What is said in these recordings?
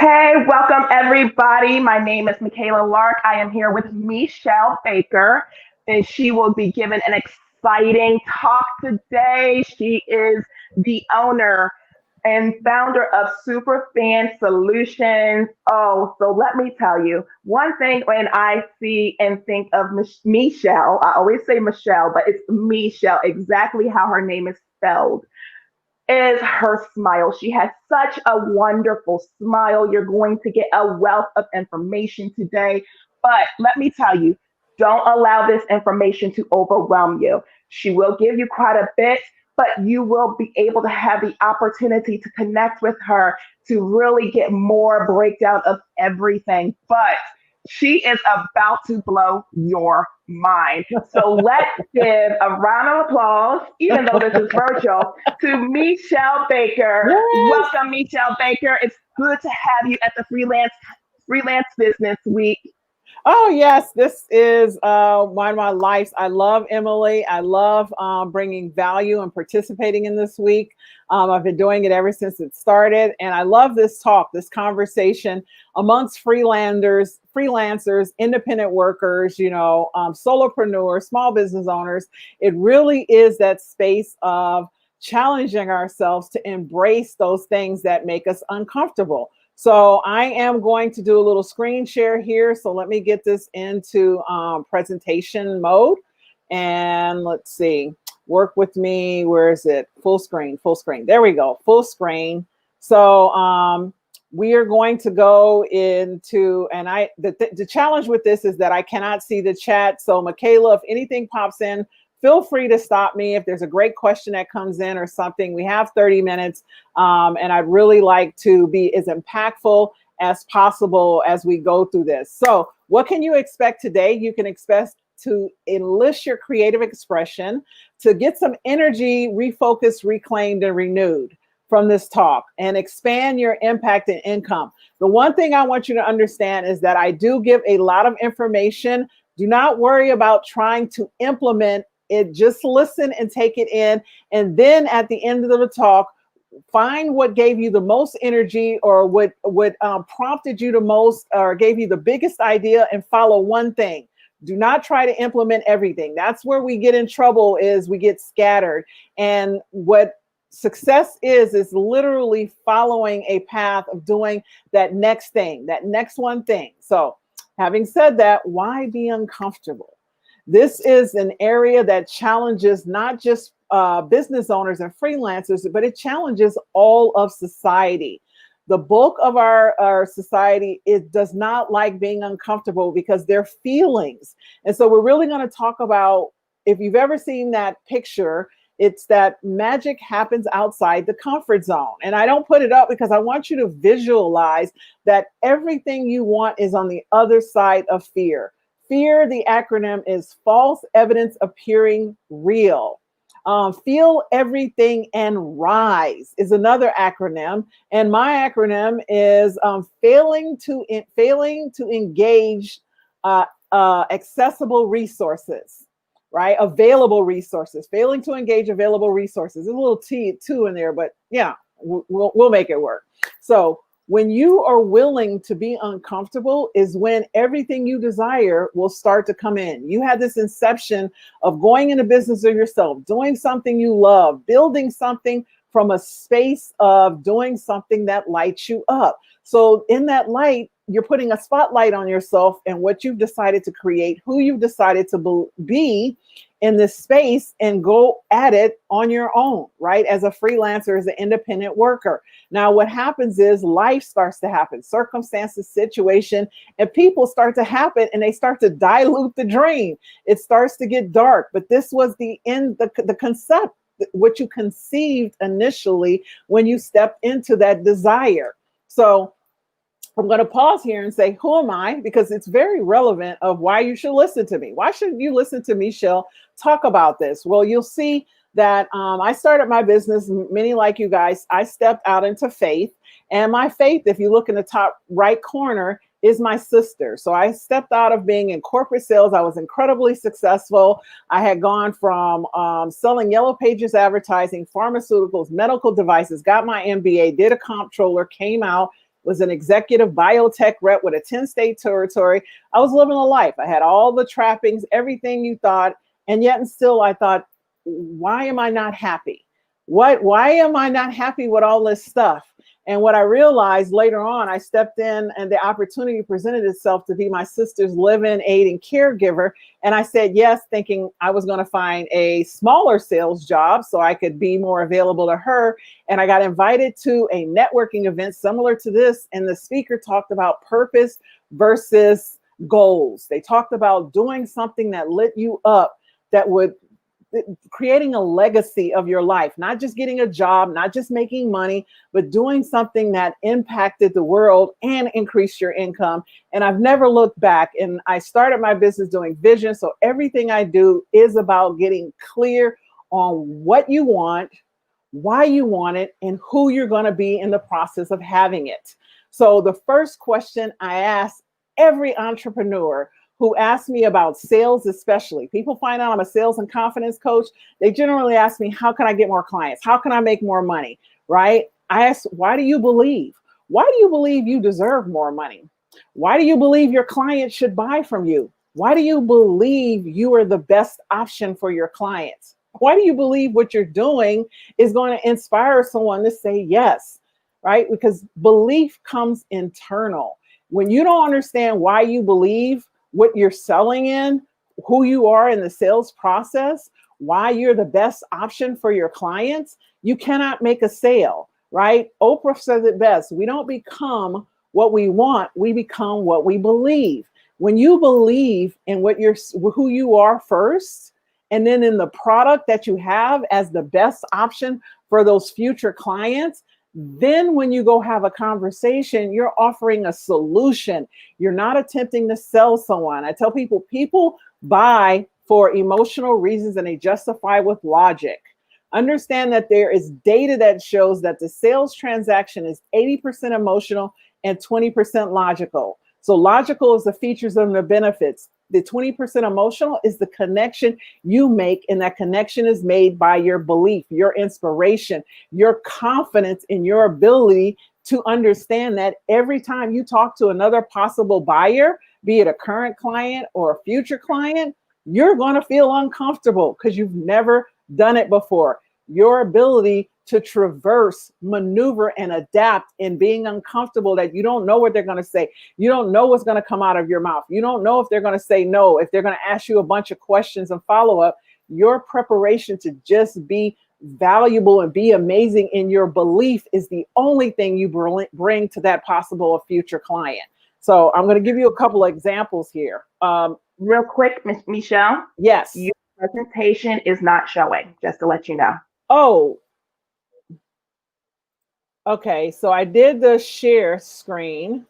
Hey, welcome everybody. My name is Michaela Lark. I am here with Meshell Baker, and she will be given an exciting talk today. She is the owner and founder of Superfan Solutions. Oh, so let me tell you one thing when I see and think of Meshell, I always say Michelle, but it's Meshell, exactly how her name is spelled is her smile. She has such a wonderful smile. You're going to get a wealth of information today. But let me tell you, don't allow this information to overwhelm you. She will give you quite a bit, but you will be able to have the opportunity to connect with her to really get more breakdown of everything. But she is about to blow your mind. So let's give a round of applause, even though this is virtual, to Meshell Baker. Yes. Welcome, Meshell Baker. It's good to have you at the Freelance Business Week. Oh, yes. This is one of my lives. I love Emily. I love bringing value and participating in this week. I've been doing it ever since it started. And I love this talk, this conversation amongst freelancers, independent workers, solopreneurs, small business owners. It really is that space of challenging ourselves to embrace those things that make us uncomfortable. So I am going to do a little screen share here. So let me get this into presentation mode. And let's see, work with me. Where is it? Full screen, full screen. There we go, full screen. So we are going to go into, and the challenge with this is that I cannot see the chat. So Michaela, if anything pops in, feel free to stop me if there's a great question that comes in or something. We have 30 minutes, and I'd really like to be as impactful as possible as we go through this. So what can you expect today? You can expect to enlist your creative expression, to get some energy refocused, reclaimed, and renewed from this talk, and expand your impact and income. The one thing I want you to understand is that I do give a lot of information. Do not worry about trying to implement it. Just listen and take it in. And then at the end of the talk, find what gave you the most energy, or what prompted you the most, or gave you the biggest idea, and follow one thing. Do not try to implement everything. That's where we get in trouble, is we get scattered. And what success is literally following a path of doing that next thing, that next one thing. So having said that, why be uncomfortable? This is an area that challenges not just business owners and freelancers, but it challenges all of society. The bulk of our society, it does not like being uncomfortable because they're feelings. And so we're really going to talk about, if you've ever seen that picture, it's that magic happens outside the comfort zone. And I don't put it up because I want you to visualize that everything you want is on the other side of fear. Fear, the acronym is false evidence appearing real. Feel everything and rise is another acronym. And my acronym is failing to engage accessible resources, right? Available resources, failing to engage available resources. There's a little T too in there, but yeah, we'll make it work. So when you are willing to be uncomfortable is when everything you desire will start to come in. You had this inception of going into business of yourself, doing something you love, building something from a space of doing something that lights you up. So in that light, you're putting a spotlight on yourself and what you've decided to create, who you've decided to be in this space, and go at it on your own, right? As a freelancer, as an independent worker. Now, what happens is life starts to happen, circumstances, situation, and people start to happen, and they start to dilute the dream. It starts to get dark, but this was the end, the concept, what you conceived initially when you stepped into that desire. So I'm going to pause here and say, who am I? Because it's very relevant of why you should listen to me. Why should you listen to Meshell talk about this? Well, you'll see that I started my business, many like you guys, I stepped out into faith. And my faith, if you look in the top right corner, is my sister. So I stepped out of being in corporate sales. I was incredibly successful. I had gone from selling Yellow Pages advertising, pharmaceuticals, medical devices, got my MBA, did a comptroller, came out, was an executive biotech rep with a 10-state territory. I was living a life. I had all the trappings, everything you thought. And yet and still I thought, why am I not happy? Why am I not happy with all this stuff? And what I realized later on, I stepped in and the opportunity presented itself to be my sister's live-in aid and caregiver. And I said yes, thinking I was going to find a smaller sales job so I could be more available to her. And I got invited to a networking event similar to this. And the speaker talked about purpose versus goals. They talked about doing something that lit you up, that would creating a legacy of your life, not just getting a job, not just making money, but doing something that impacted the world and increased your income. And I've never looked back. And I started my business doing vision. So everything I do is about getting clear on what you want, why you want it, and who you're going to be in the process of having it. So the first question I ask every entrepreneur who ask me about sales, especially people find out I'm a sales and confidence coach, they generally ask me, how can I get more clients? How can I make more money? Right? I ask, why do you believe? Why do you believe you deserve more money? Why do you believe your clients should buy from you? Why do you believe you are the best option for your clients? Why do you believe what you're doing is going to inspire someone to say yes? Right? Because belief comes internal. When you don't understand why you believe what you're selling in, who you are in the sales process, why you're the best option for your clients, you cannot make a sale, right? Oprah says it best. We don't become what we want, we become what we believe. When you believe in who you are first, and then in the product that you have as the best option for those future clients, then when you go have a conversation, you're offering a solution. You're not attempting to sell someone. I tell people buy for emotional reasons and they justify with logic. Understand that there is data that shows that the sales transaction is 80% emotional and 20% logical. So logical is the features and the benefits. The 20% emotional is the connection you make, and that connection is made by your belief, your inspiration, your confidence in your ability to understand that every time you talk to another possible buyer, be it a current client or a future client, you're going to feel uncomfortable because you've never done it before. Your ability to traverse, maneuver, and adapt in being uncomfortable, that you don't know what they're going to say. You don't know what's going to come out of your mouth. You don't know if they're going to say no, if they're going to ask you a bunch of questions and follow up. Your preparation to just be valuable and be amazing in your belief is the only thing you bring to that possible future client. So I'm going to give you a couple of examples here. Real quick, Miss Meshell. Yes. Your presentation is not showing, just to let you know. Oh, okay. So I did the share screen.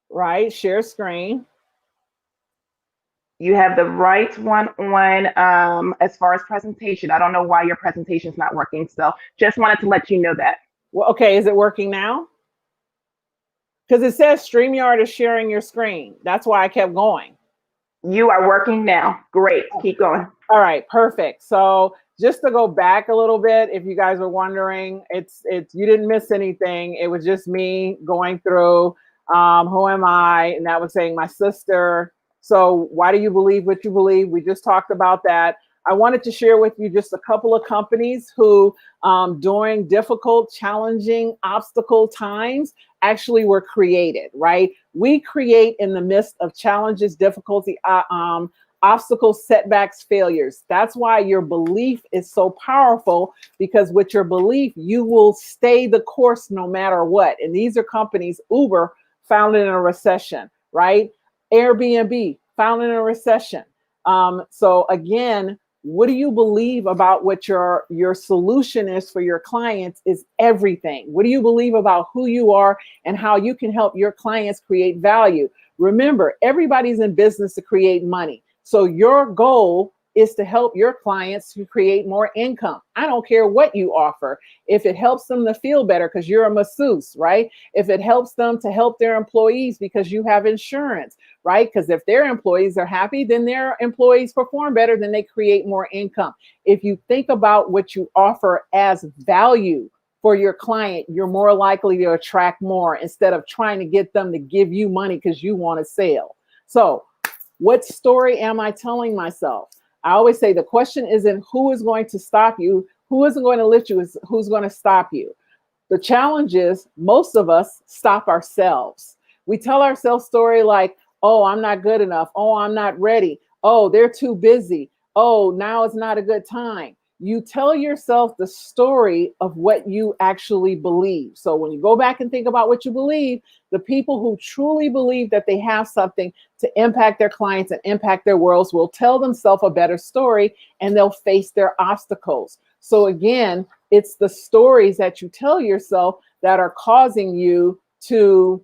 Right, share screen. You have the right one on as far as presentation. I don't know why your presentation is not working. So just wanted to let you know that. Well, okay, is it working now? Because it says StreamYard is sharing your screen. That's why I kept going. You are working now. Great. Keep going. All right, perfect. So just to go back a little bit, if you guys are wondering, it's you didn't miss anything. It was just me going through who am I? And that was saying my sister. So why do you believe what you believe? We just talked about that. I wanted to share with you just a couple of companies who during difficult, challenging, obstacle times actually were created, right? We create in the midst of challenges, difficulty, obstacles, setbacks, failures. That's why your belief is so powerful, because with your belief, you will stay the course no matter what. And these are companies, Uber, founded in a recession, right? Airbnb, founded in a recession. So again, what do you believe about what your solution is for your clients is everything. What do you believe about who you are and how you can help your clients create value? Remember, everybody's in business to create money. So your goal is to help your clients to create more income. I don't care what you offer. If it helps them to feel better because you're a masseuse, right? If it helps them to help their employees because you have insurance, right? Because if their employees are happy, then their employees perform better, then they create more income. If you think about what you offer as value for your client, you're more likely to attract more instead of trying to get them to give you money because you want a sale. So what story am I telling myself? I always say the question isn't who is going to stop you, who isn't going to lift you, is who's going to stop you. The challenge is most of us stop ourselves. We tell ourselves story like, oh, I'm not good enough. Oh, I'm not ready. Oh, they're too busy. Oh, now is not a good time. You tell yourself the story of what you actually believe. So when you go back and think about what you believe, the people who truly believe that they have something to impact their clients and impact their worlds will tell themselves a better story, and they'll face their obstacles. So again, it's the stories that you tell yourself that are causing you to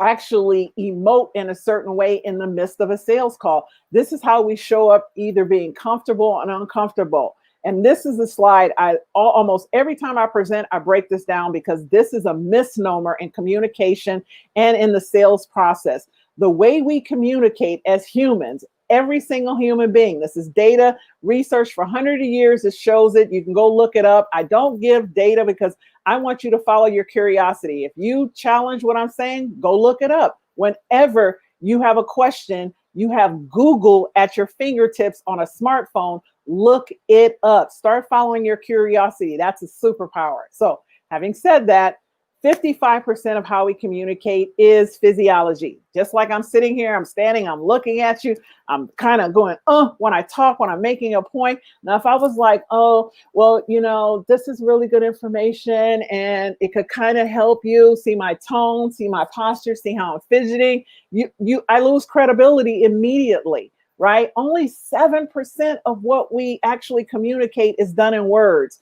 actually emote in a certain way in the midst of a sales call. This is how we show up, either being comfortable and uncomfortable. And this is the slide almost every time I present, I break this down because this is a misnomer in communication and in the sales process. The way we communicate as humans, every single human being, this is data research for hundreds of years. It shows it. You can go look it up. I don't give data because I want you to follow your curiosity. If you challenge what I'm saying, go look it up. Whenever you have a question, you have Google at your fingertips on a smartphone. Look it up. Start following your curiosity. That's a superpower. So having said that, 55% of how we communicate is physiology. Just like I'm sitting here, I'm standing, I'm looking at you, I'm kind of going, when I talk, when I'm making a point. Now, if I was like, oh, well, this is really good information and it could kind of help you see my tone, see my posture, see how I'm fidgeting, I lose credibility immediately, right? Only 7% of what we actually communicate is done in words.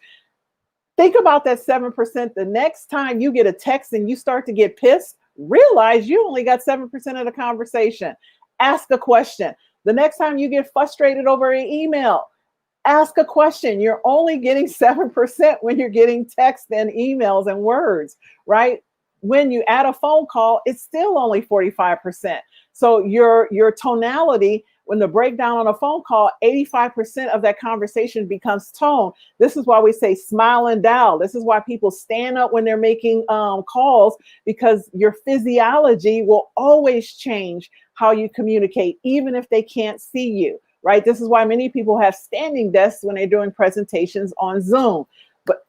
Think about that 7%. The next time you get a text and you start to get pissed, realize you only got 7% of the conversation. Ask a question. The next time you get frustrated over an email, ask a question. You're only getting 7% when you're getting text and emails and words, right? When you add a phone call, it's still only 45%. So your tonality, when the breakdown on a phone call, 85% of that conversation becomes tone. This is why we say smile and dial. This is why people stand up when they're making calls, because your physiology will always change how you communicate, even if they can't see you, right? This is why many people have standing desks when they're doing presentations on Zoom.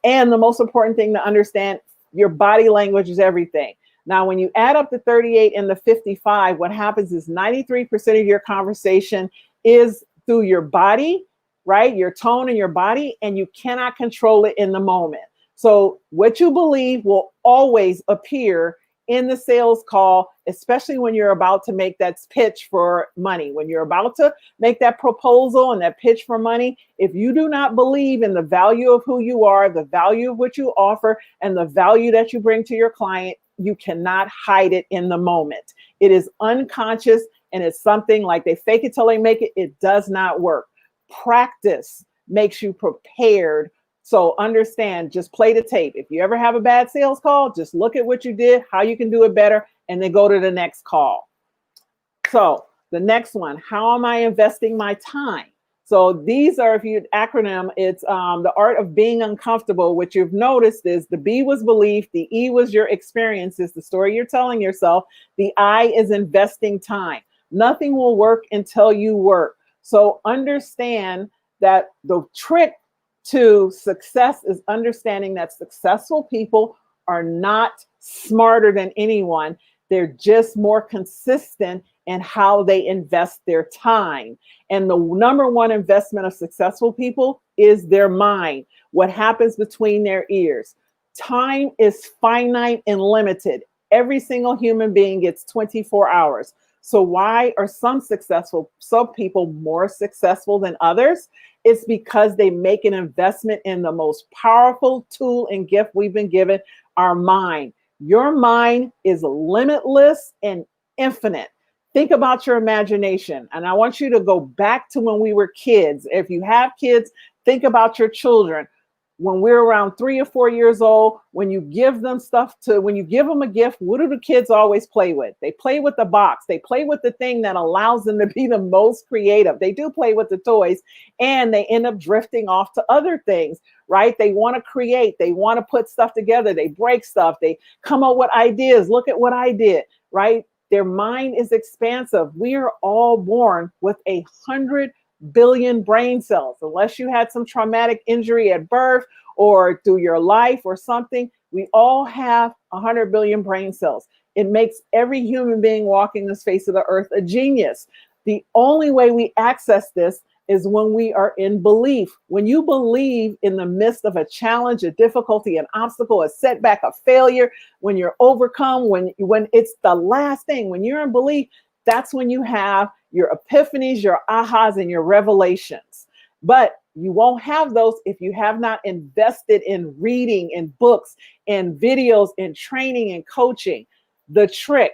And the most important thing to understand, your body language is everything. Now, when you add up the 38 and the 55, what happens is 93% of your conversation is through your body, right? Your tone and your body, and you cannot control it in the moment. So what you believe will always appear in the sales call, especially when you're about to make that pitch for money. When you're about to make that proposal and that pitch for money, if you do not believe in the value of who you are, the value of what you offer, and the value that you bring to your client, you cannot hide it in the moment. It is unconscious, and it's something like they fake it till they make it. It does not work. Practice makes you prepared. So understand, just play the tape. If you ever have a bad sales call, just look at what you did, how you can do it better, and then go to the next call. So the next one, how am I investing my time? So these are, if you acronym, it's the art of being uncomfortable. What you've noticed is the B was belief, the E was your experiences, the story you're telling yourself, the I is investing time. Nothing will work until you work. So understand that the trick to success is understanding that successful people are not smarter than anyone. They're just more consistent in how they invest their time. And the number one investment of successful people is their mind, what happens between their ears. Time is finite and limited. Every single human being gets 24 hours. So why are some people more successful than others? It's because they make an investment in the most powerful tool and gift we've been given, our mind. Your mind is limitless and infinite. Think about your imagination. And I want you to go back to when we were kids. If you have kids, think about your children. when we're around 3 or 4 years old, when you give them when you give them a gift, what do the kids always play with? They play with the box. They play with the thing that allows them to be the most creative. They do play with the toys, and they end up drifting off to other things, right? They want to create. They want to put stuff together. They break stuff. They come up with ideas. Look at what I did, right? Their mind is expansive. We are all born with 100 billion brain cells. Unless you had some traumatic injury at birth or through your life or something, we all have 100 billion brain cells. It makes every human being walking this face of the earth a genius. The only way we access this is when we are in belief. When you believe in the midst of a challenge, a difficulty, an obstacle, a setback, a failure, when you're overcome, when it's the last thing, when you're in belief, that's when you have your epiphanies, your ahas, and your revelations. But you won't have those if you have not invested in reading, in books, in videos, in training and coaching. The trick: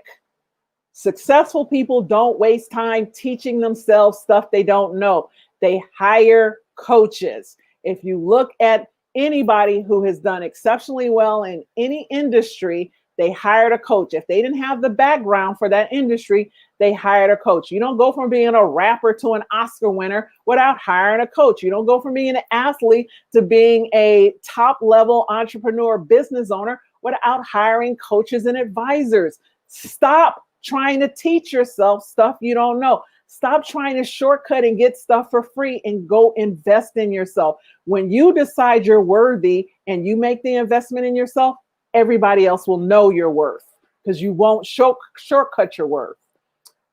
successful people don't waste time teaching themselves stuff they don't know. They hire coaches. If you look at anybody who has done exceptionally well in any industry, they hired a coach. If they didn't have the background for that industry, they hired a coach. You don't go from being a rapper to an Oscar winner without hiring a coach. You don't go from being an athlete to being a top level entrepreneur, business owner without hiring coaches and advisors. Stop trying to teach yourself stuff you don't know. Stop trying to shortcut and get stuff for free and go invest in yourself. When you decide you're worthy and you make the investment in yourself, everybody else will know your worth because you won't shortcut your worth.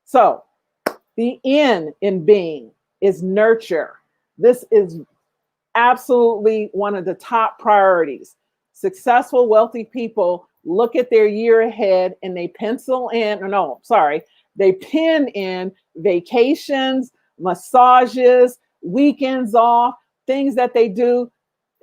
So the N in being is nurture. This is absolutely one of the top priorities. Successful, wealthy people look at their year ahead and they they pin in vacations, massages, weekends off, things that they do.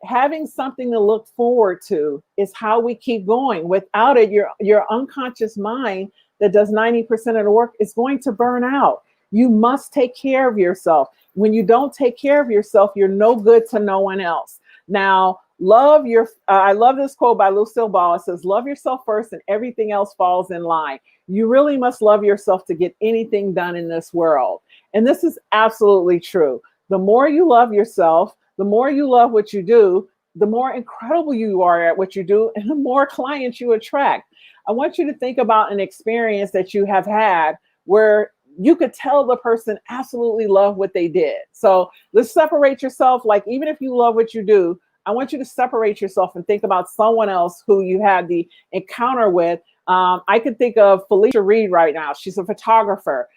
Having something to look forward to is how we keep going. Without it, your unconscious mind that does 90% of the work is going to burn out. You must take care of yourself. When you don't take care of yourself, you're no good to no one else. Now, I love this quote by Lucille Ball. It says, love yourself first and everything else falls in line. You really must love yourself to get anything done in this world. And this is absolutely true. The more you love yourself, the more you love what you do, the more incredible you are at what you do, and the more clients you attract. I want you to think about an experience that you have had where you could tell the person absolutely loved what they did. So let's separate yourself. Like, even if you love what you do, I want you to separate yourself and think about someone else who you had the encounter with. I could think of Felicia Reed right now. She's a photographer.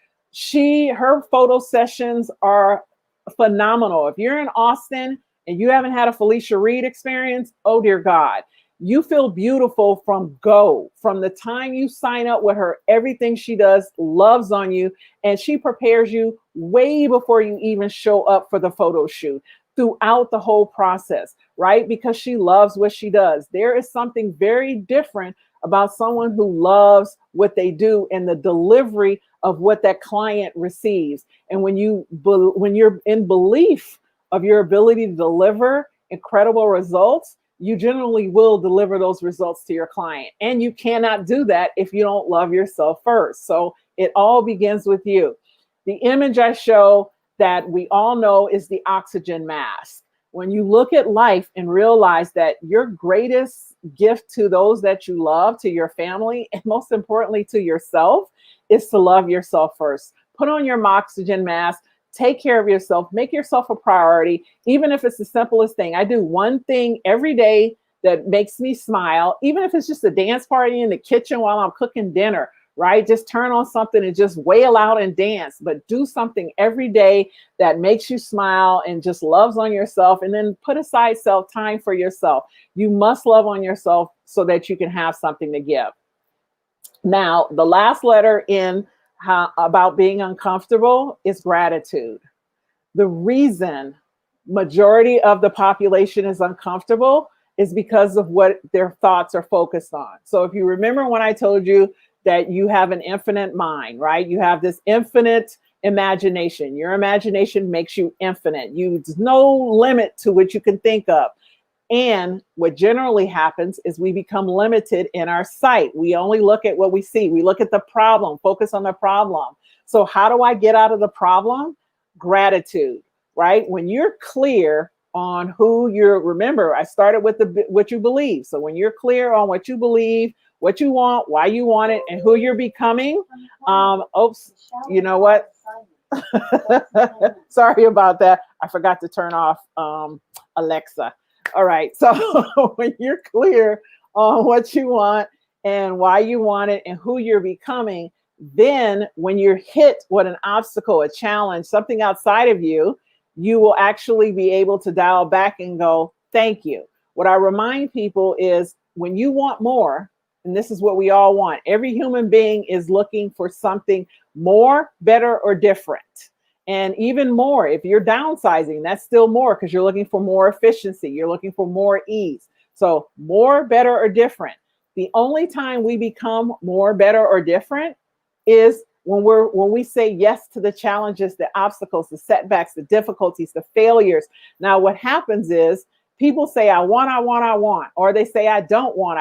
Her photo sessions are phenomenal. If you're in Austin and you haven't had a Felicia Reed experience, oh dear God, you feel beautiful from the time you sign up with her. Everything she does loves on you, and she prepares you way before you even show up for the photo shoot, throughout the whole process, right? Because she loves what she does. There is something very different about someone who loves what they do and the delivery of what that client receives. And when you're in belief of your ability to deliver incredible results, you generally will deliver those results to your client. And you cannot do that if you don't love yourself first. So it all begins with you. The image I show that we all know is the oxygen mask. When you look at life and realize that your greatest gift to those that you love, to your family, and most importantly to yourself, is to love yourself first. Put on your oxygen mask, take care of yourself, make yourself a priority, even if it's the simplest thing. I do one thing every day that makes me smile, even if it's just a dance party in the kitchen while I'm cooking dinner, right? Just turn on something and just wail out and dance, but do something every day that makes you smile and just loves on yourself. And then put aside time for yourself. You must love on yourself so that you can have something to give. Now, the last letter in about being uncomfortable is gratitude. The reason majority of the population is uncomfortable is because of what their thoughts are focused on. So if you remember when I told you that you have an infinite mind, right? You have this infinite imagination. Your imagination makes you infinite. There's no limit to what you can think of. And what generally happens is we become limited in our sight. We only look at what we see. We look at the problem, focus on the problem. So how do I get out of the problem? Gratitude, right? When you're clear on who you're, remember, I started with what you believe. So when you're clear on what you believe, what you want, why you want it, and who you're becoming, oops, you know what? Sorry about that. I forgot to turn off Alexa. All right. So when you're clear on what you want and why you want it and who you're becoming, then when you're hit with an obstacle, a challenge, something outside of you, you will actually be able to dial back and go, thank you. What I remind people is when you want more, and this is what we all want, every human being is looking for something more, better, or different. And even more, if you're downsizing, that's still more because you're looking for more efficiency. You're looking for more ease. So more, better, or different. The only time we become more, better, or different is when we say yes to the challenges, the obstacles, the setbacks, the difficulties, the failures. Now, what happens is people say, I want, or they say, I don't want,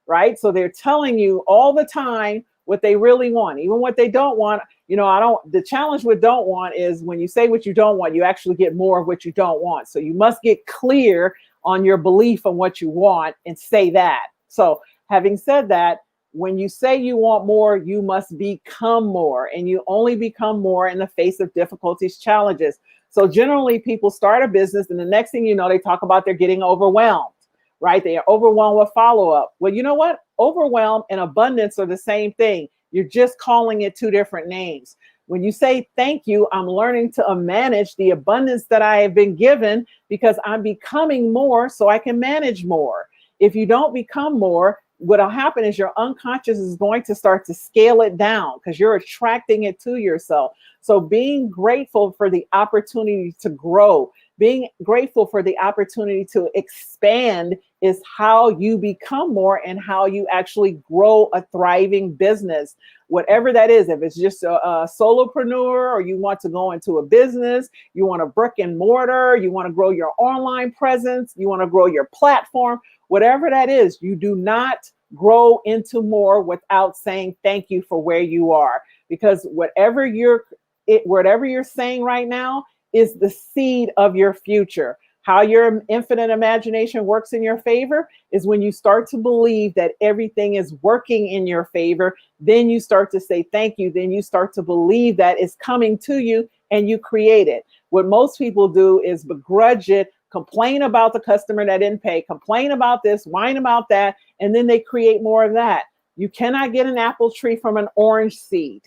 right? So they're telling you all the time what they really want, even what they don't want. The challenge with don't want is when you say what you don't want, you actually get more of what you don't want. So you must get clear on your belief on what you want and say that. So having said that, when you say you want more, you must become more, and you only become more in the face of difficulties, challenges. So generally people start a business and the next thing you know, they talk about they're getting overwhelmed, right? They are overwhelmed with follow-up. Well, you know what? Overwhelm and abundance are the same thing. You're just calling it two different names. When you say thank you, I'm learning to manage the abundance that I have been given because I'm becoming more so I can manage more. If you don't become more, what'll happen is your unconscious is going to start to scale it down because you're attracting it to yourself. So being grateful for the opportunity to grow, being grateful for the opportunity to expand is how you become more and how you actually grow a thriving business, whatever that is. If it's just a solopreneur or you want to go into a business, you want a brick and mortar, you want to grow your online presence, you want to grow your platform, whatever that is, you do not grow into more without saying thank you for where you are. Because whatever you're saying right now is the seed of your future. How your infinite imagination works in your favor is when you start to believe that everything is working in your favor. Then you start to say thank you. Then you start to believe that it's coming to you and you create it. What most people do is begrudge it, complain about the customer that didn't pay, complain about this, whine about that, and then they create more of that. You cannot get an apple tree from an orange seed.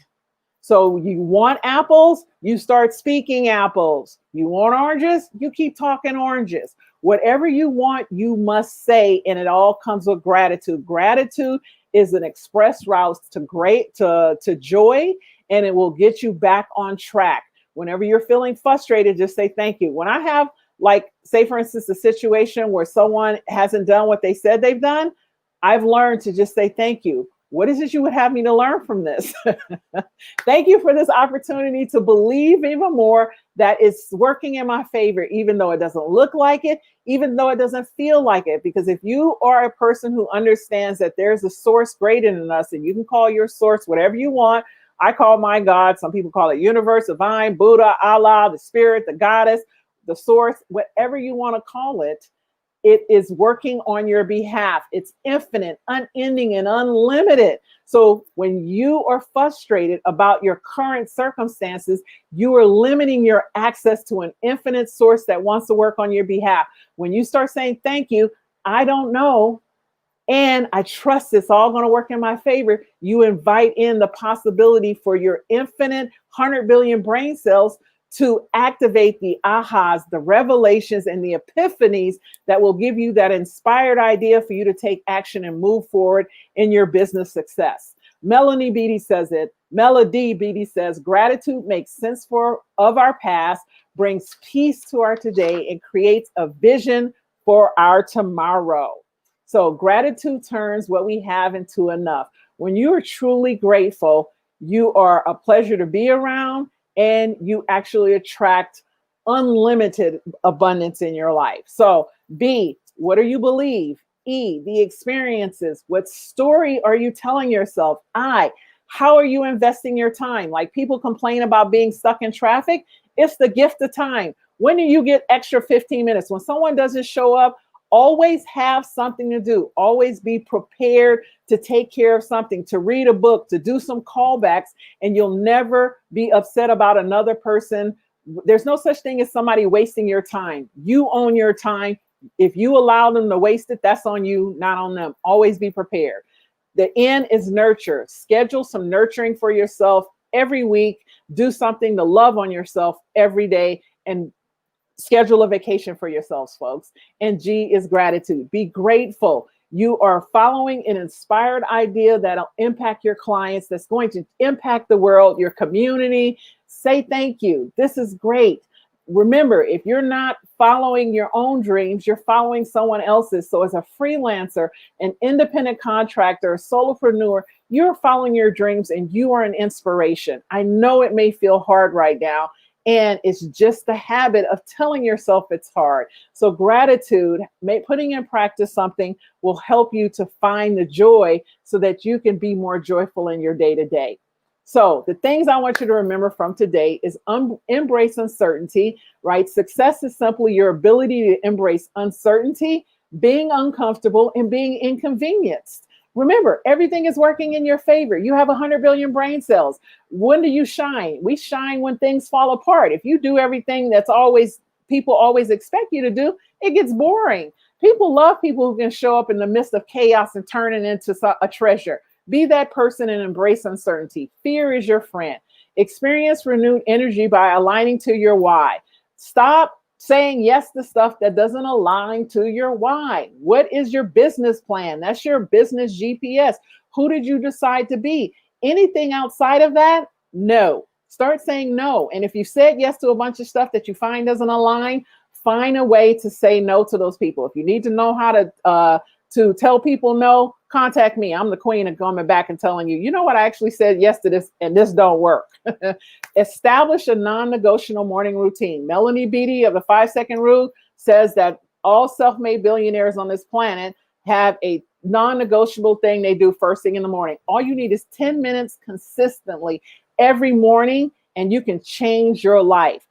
So you want apples, you start speaking apples. You want oranges, you keep talking oranges. Whatever you want, you must say, and it all comes with gratitude. Gratitude is an express route to joy, and it will get you back on track. Whenever you're feeling frustrated, just say thank you. When I have, like, say, for instance, a situation where someone hasn't done what they said they've done, I've learned to just say thank you. What is it you would have me to learn from this? Thank you for this opportunity to believe even more that it's working in my favor, even though it doesn't look like it, even though it doesn't feel like it. Because if you are a person who understands that there's a source greater than us, and you can call your source whatever you want. I call my God, some people call it universe, divine, Buddha, Allah, the spirit, the goddess, the source, whatever you want to call it. It is working on your behalf. It's infinite, unending, and unlimited. So when you are frustrated about your current circumstances, you are limiting your access to an infinite source that wants to work on your behalf. When you start saying, thank you, I don't know, and I trust it's all going to work in my favor, you invite in the possibility for your infinite 100 billion brain cells to activate the ahas, the revelations, and the epiphanies that will give you that inspired idea for you to take action and move forward in your business success. Melody Beatty says, gratitude makes sense of our past, brings peace to our today, and creates a vision for our tomorrow. So gratitude turns what we have into enough. When you are truly grateful, you are a pleasure to be around, and you actually attract unlimited abundance in your life. So B, what do you believe? E, the experiences. What story are you telling yourself? I, how are you investing your time? Like people complain about being stuck in traffic. It's the gift of time. When do you get extra 15 minutes? When someone doesn't show up, always have something to do. Always be prepared to take care of something, to read a book, to do some callbacks, and you'll never be upset about another person. There's no such thing as somebody wasting your time. You own your time. If you allow them to waste it, that's on you, not on them. Always be prepared. The N is nurture. Schedule some nurturing for yourself every week. Do something to love on yourself every day, and schedule a vacation for yourselves, folks. And G is gratitude. Be grateful. You are following an inspired idea that'll impact your clients, that's going to impact the world, your community. Say thank you. This is great. Remember, if you're not following your own dreams, you're following someone else's. So as a freelancer, an independent contractor, a solopreneur, you're following your dreams and you are an inspiration. I know it may feel hard right now, and it's just the habit of telling yourself it's hard. So gratitude, putting in practice something, will help you to find the joy so that you can be more joyful in your day-to-day. So the things I want you to remember from today is embrace uncertainty, right? Success is simply your ability to embrace uncertainty, being uncomfortable, and being inconvenienced. Remember, everything is working in your favor. You have 100 billion brain cells. When do you shine? We shine when things fall apart. If you do everything that's people always expect you to do, it gets boring. People love people who can show up in the midst of chaos and turn it into a treasure. Be that person and embrace uncertainty. Fear is your friend. Experience renewed energy by aligning to your why. Stop saying yes to stuff that doesn't align to your why. What is your business plan? That's your business GPS. Who did you decide to be? Anything outside of that? No. Start saying no. And if you said yes to a bunch of stuff that you find doesn't align, find a way to say no to those people. If you need to know how to tell people no, contact me. I'm the queen of coming back and telling you, you know what, I actually said yes to this and this don't work. Establish a non-negotiable morning routine. Melanie Beattie of the 5-second rule says that all self-made billionaires on this planet have a non-negotiable thing they do first thing in the morning. All you need is 10 minutes consistently every morning, and you can change your life.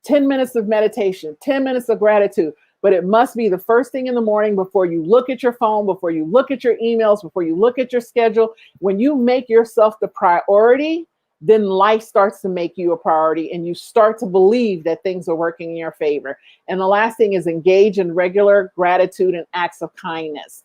10 minutes of meditation, 10 minutes of gratitude. But it must be the first thing in the morning before you look at your phone, before you look at your emails, before you look at your schedule. When you make yourself the priority, then life starts to make you a priority and you start to believe that things are working in your favor. And the last thing is engage in regular gratitude and acts of kindness.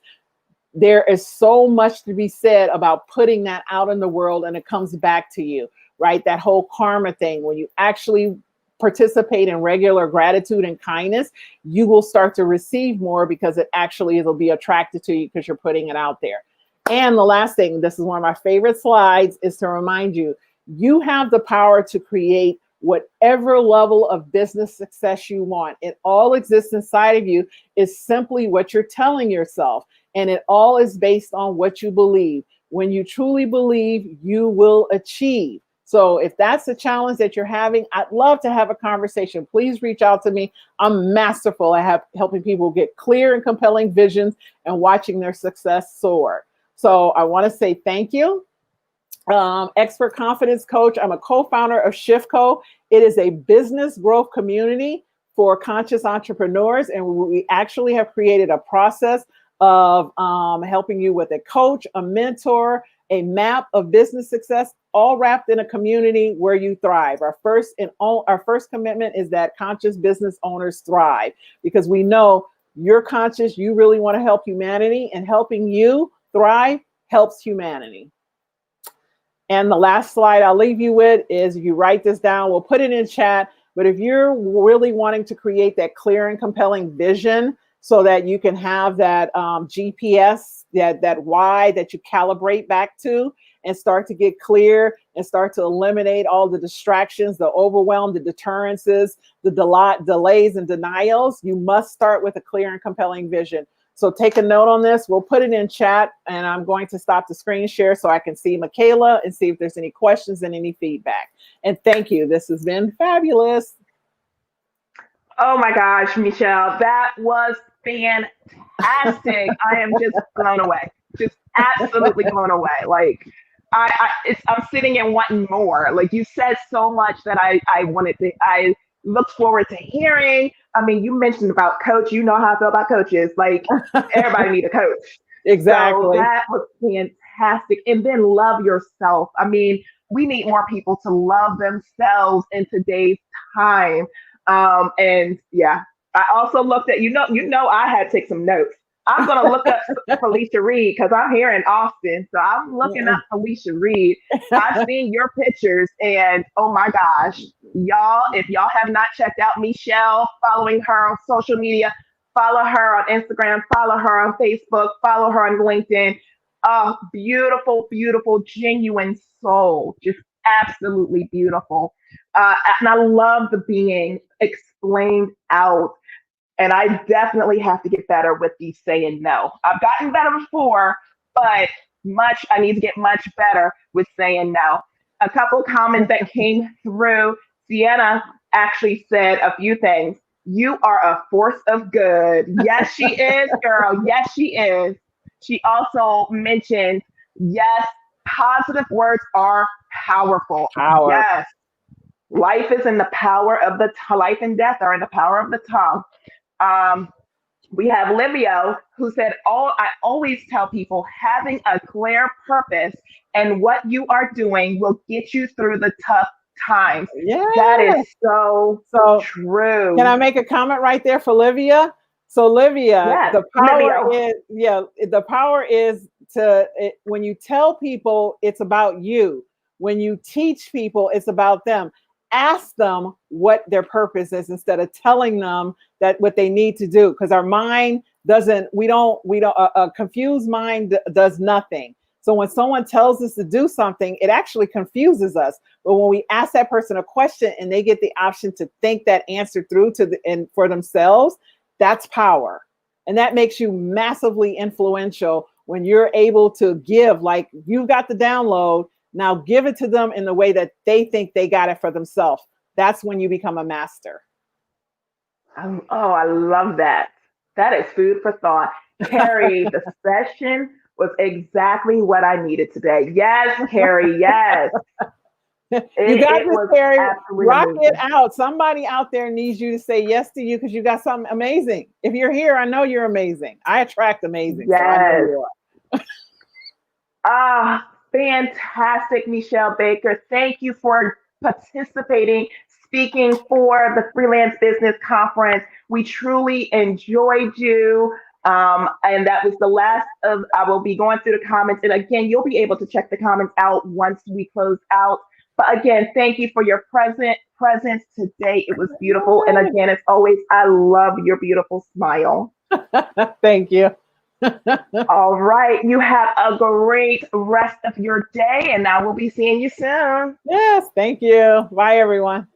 There is so much to be said about putting that out in the world and it comes back to you, right? That whole karma thing, when you actually participate in regular gratitude and kindness, you will start to receive more because it'll be attracted to you because you're putting it out there. And the last thing, this is one of my favorite slides, is to remind you, you have the power to create whatever level of business success you want. It all exists inside of you. It's simply what you're telling yourself. And it all is based on what you believe. When you truly believe, you will achieve. So if that's a challenge that you're having, I'd love to have a conversation. Please reach out to me. I'm masterful at helping people get clear and compelling visions and watching their success soar. So I want to say thank you. Expert Confidence Coach. I'm a co-founder of ShiftCo. It is a business growth community for conscious entrepreneurs. And we actually have created a process of helping you with a coach, a mentor, a map of business success, all wrapped in a community where you thrive. Our first commitment is that conscious business owners thrive, because we know you're conscious, you really want to help humanity, and helping you thrive helps humanity. And the last slide I'll leave you with is, you write this down, we'll put it in chat, but if you're really wanting to create that clear and compelling vision so that you can have that GPS, that why that you calibrate back to, and start to get clear and start to eliminate all the distractions, the overwhelm, the deterrences, the delays and denials, you must start with a clear and compelling vision. So take a note on this. We'll put it in chat, and I'm going to stop the screen share so I can see Michaela and see if there's any questions and any feedback. And thank you. This has been fabulous. Oh my gosh, Meshell, that was fantastic. I am just blown away. Just absolutely blown away. Like I'm sitting and wanting more. Like you said so much that I look forward to hearing. I mean, you mentioned about coach. You know how I feel about coaches. Like everybody need a coach. So Exactly. that was fantastic. And then love yourself. I mean, we need more people to love themselves in today's time. And yeah, I also looked at I had to take some notes. I'm gonna look up Felicia Reed because I'm here in Austin, so I'm looking up Felicia Reed. I've seen your pictures, and oh my gosh, y'all! If y'all have not checked out Meshell, following her on social media, follow her on Instagram, follow her on Facebook, follow her on LinkedIn. Beautiful, beautiful, genuine soul, just absolutely beautiful. And I love the being explained out. And I definitely have to get better with the saying no. I've gotten better before, but I need to get much better with saying no. A couple of comments that came through. Sienna actually said a few things. You are a force of good. Yes, she is, girl. Yes, she is. She also mentioned, yes, positive words are powerful. Power. Yes. Life is in the power of life and death are in the power of the tongue. Um, we have Livio who said, I always tell people having a clear purpose and what you are doing will get you through the tough times. Yeah. That is so true. Can I make a comment right there for Livia? So Livia, yes, the power Livio. the power is when you tell people it's about you. When you teach people, it's about them. Ask them what their purpose is instead of telling them that what they need to do. Because our mind a confused mind does nothing. So when someone tells us to do something, it actually confuses us. But when we ask that person a question and they get the option to think that answer through and for themselves, that's power. And that makes you massively influential when you're able to give, like you've got the download, now give it to them in the way that they think they got it for themselves. That's when you become a master. Oh, I love that. That is food for thought. Carrie, the session was exactly what I needed today. Yes, Carrie, yes. You got this, Carrie. Rock it out. Somebody out there needs you to say yes to you because you got something amazing. If you're here, I know you're amazing. I attract amazing. Yes. So I know you are. Fantastic, Meshell Baker. Thank you for participating, speaking for the Freelance Business Conference. We truly enjoyed you. And that was the last of, I will be going through the comments. And again, you'll be able to check the comments out once we close out. But again, thank you for your presence today. It was beautiful. And again, as always, I love your beautiful smile. Thank you. All right. You have a great rest of your day. And now we'll be seeing you soon. Yes. Thank you. Bye, everyone.